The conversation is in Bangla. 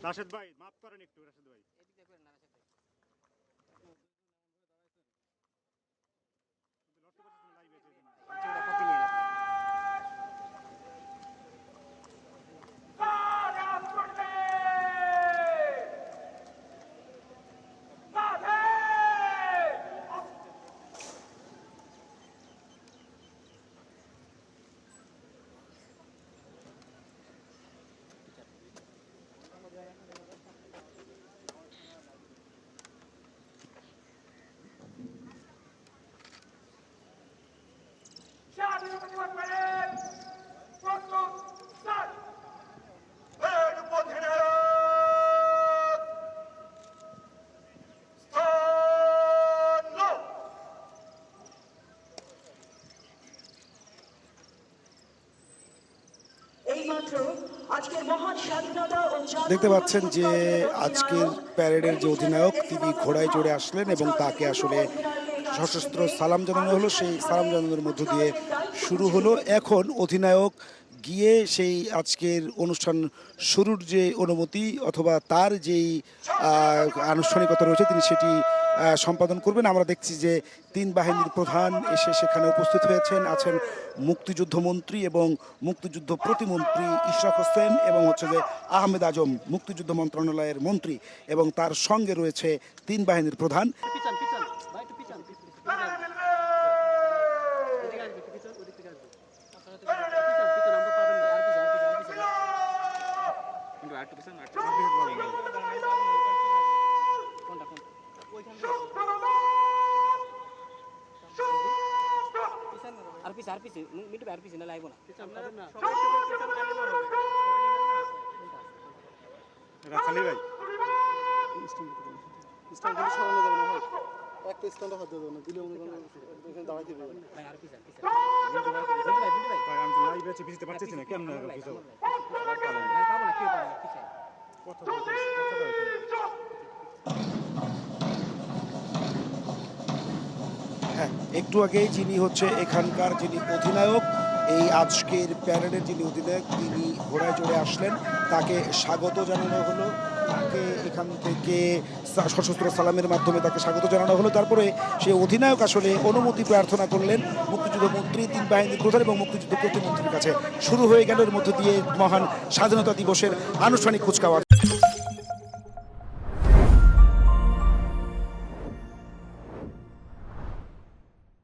রাশেদ ভাই মাফ করেন একটু, রাশেদ ভাই দেখতে পাচ্ছেন যে আজকের প্যারেডের যে অধিনায়ক তিনি ঘোড়ায় চড়ে আসলেন এবং তাকে আসলে সশস্ত্র সালাম জানানো হলো। সেই সালাম জানানোর মধ্য দিয়ে শুরু হলো। এখন অধিনায়ক গিয়ে সেই আজকের অনুষ্ঠান শুরুর যে অনুমতি অথবা তার যেই আনুষ্ঠানিকতা রয়েছে তিনি সেটি সম্পাদন করবেন। আমরা দেখছি যে তিন বাহিনীর প্রধান এসে সেখানে উপস্থিত হয়েছেন। আছেন মুক্তিযুদ্ধ মন্ত্রী এবং মুক্তিযুদ্ধ প্রতিমন্ত্রী ইশরাক হোসেন এবং হচ্ছে যে আহমেদ আজম মুক্তিযুদ্ধ মন্ত্রণালয়ের মন্ত্রী এবং তার সঙ্গে রয়েছে তিন বাহিনীর প্রধান। রাখালি ভাই আমি তো লাইভ আছে, বুঝতে পারতেছি না কেমন হ্যাঁ, একটু আগেই যিনি হচ্ছে এখানকার যিনি অধিনায়ক, এই আজকের প্যারেডের যিনি অধিনায়ক তিনি ঘোড়ায় চড়ে আসলেন, তাকে স্বাগত জানানো হলো। তাকে এখান থেকে সশস্ত্র সালামের মাধ্যমে তাকে স্বাগত জানানো হলো। তারপরে সেই অধিনায়ক আসলে অনুমতি প্রার্থনা করলেন মুক্তিযুদ্ধ মন্ত্রী, তিন বাহিনীর প্রধান এবং মুক্তিযুদ্ধ প্রতিমন্ত্রীর কাছে। শুরু হয়ে গেল এর মধ্য দিয়ে মহান স্বাধীনতা দিবসের আনুষ্ঠানিক কুচকাওয়াজ।